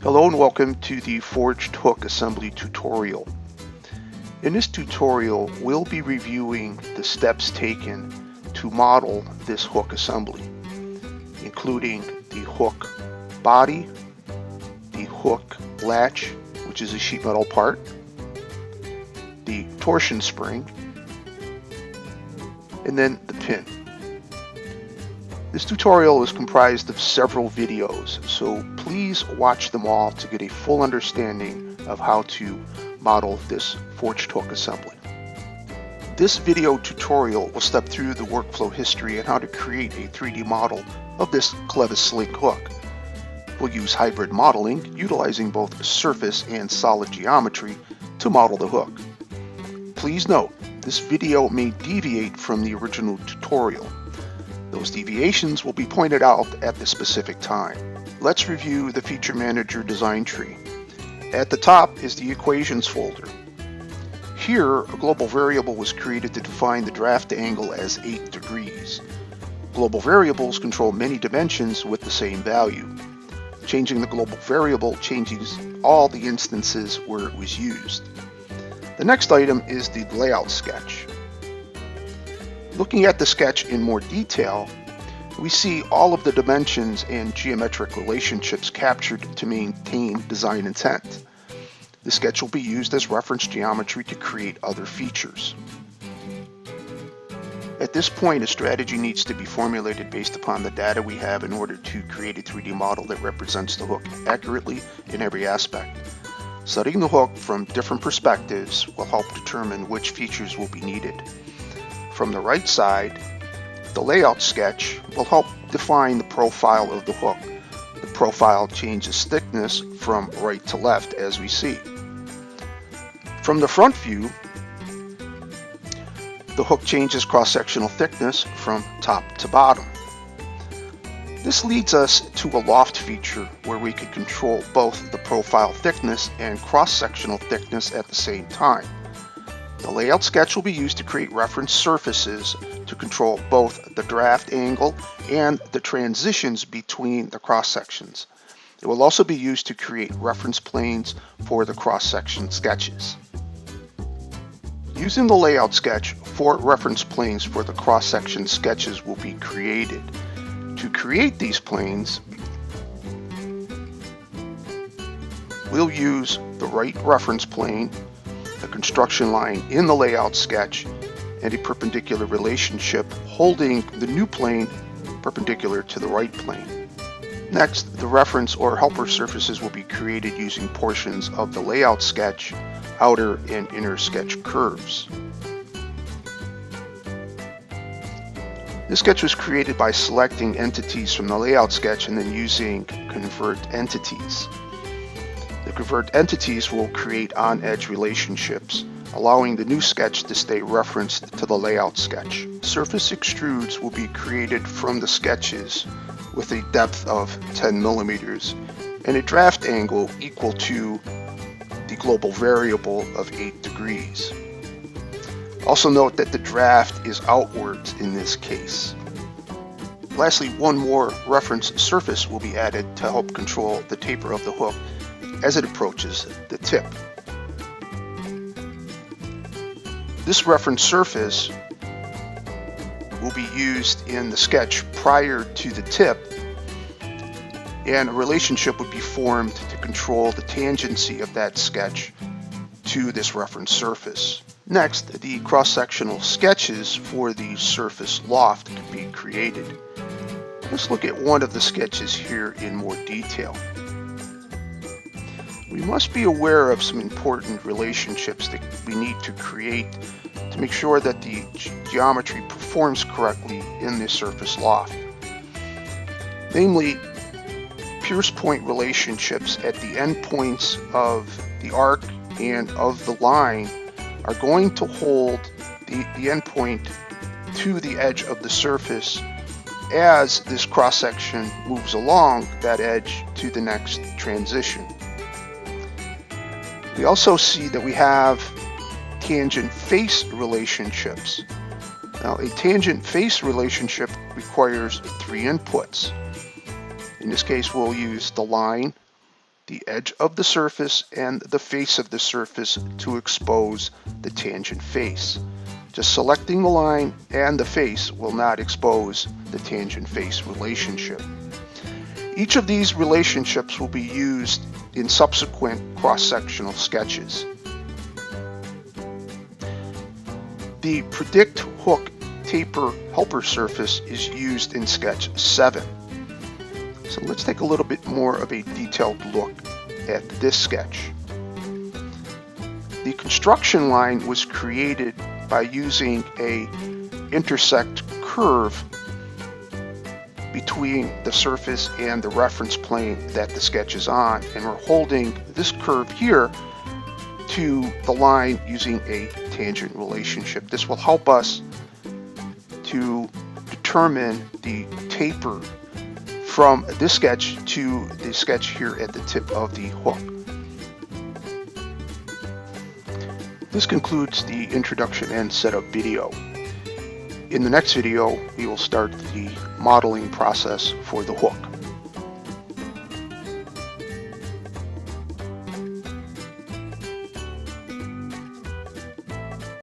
Hello and welcome to the Forged Hook Assembly tutorial. In this tutorial, we'll be reviewing the steps taken to model this hook assembly, including the hook body, the hook latch, which is a sheet metal part, the torsion spring, and then the pin. This tutorial is comprised of several videos, so please watch them all to get a full understanding of how to model this forged hook assembly. This video tutorial will step through the workflow history and how to create a 3D model of this clevis slink hook. We'll use hybrid modeling, utilizing both surface and solid geometry to model the hook. Please note, this video may deviate from the original tutorial. Those deviations will be pointed out at the specific time. Let's review the Feature Manager design tree. At the top is the equations folder. Here, a global variable was created to define the draft angle as 8 degrees. Global variables control many dimensions with the same value. Changing the global variable changes all the instances where it was used. The next item is the layout sketch. Looking at the sketch in more detail, we see all of the dimensions and geometric relationships captured to maintain design intent. The sketch will be used as reference geometry to create other features. At this point, a strategy needs to be formulated based upon the data we have in order to create a 3D model that represents the hook accurately in every aspect. Studying the hook from different perspectives will help determine which features will be needed. From the right side, the layout sketch will help define the profile of the hook. The profile changes thickness from right to left as we see. From the front view, the hook changes cross-sectional thickness from top to bottom. This leads us to a loft feature where we can control both the profile thickness and cross-sectional thickness at the same time. The layout sketch will be used to create reference surfaces to control both the draft angle and the transitions between the cross-sections. It will also be used to create reference planes for the cross-section sketches. Using the layout sketch, 4 reference planes for the cross-section sketches will be created. To create these planes, we'll use the right reference plane, the construction line in the layout sketch, and a perpendicular relationship holding the new plane perpendicular to the right plane. Next, the reference or helper surfaces will be created using portions of the layout sketch, outer and inner sketch curves. This sketch was created by selecting entities from the layout sketch and then using convert entities. The convert entities will create on-edge relationships, allowing the new sketch to stay referenced to the layout sketch. Surface extrudes will be created from the sketches with a depth of 10 millimeters and a draft angle equal to the global variable of 8 degrees. Also note that the draft is outwards in this case. Lastly, one more reference surface will be added to help control the taper of the hook as it approaches the tip. This reference surface will be used in the sketch prior to the tip, and a relationship would be formed to control the tangency of that sketch to this reference surface. Next, the cross-sectional sketches for the surface loft can be created. Let's look at one of the sketches here in more detail. We must be aware of some important relationships that we need to create to make sure that the geometry performs correctly in the surface loft. Namely, pierce point relationships at the endpoints of the arc and of the line are going to hold the endpoint to the edge of the surface as this cross-section moves along that edge to the next transition. We also see that we have tangent face relationships. Now, a tangent face relationship requires 3 inputs. In this case, we'll use the line, the edge of the surface and the face of the surface to expose the tangent face. Just selecting the line and the face will not expose the tangent face relationship. Each of these relationships will be used in subsequent cross-sectional sketches. The predict hook taper helper surface is used in sketch 7. So let's take a little bit more of a detailed look at this sketch. The construction line was created by using a intersect curve between the surface and the reference plane that the sketch is on, and we're holding this curve here to the line using a tangent relationship. This will help us to determine the taper from this sketch to the sketch here at the tip of the hook. This concludes the introduction and setup video. In the next video, we will start the modeling process for the hook.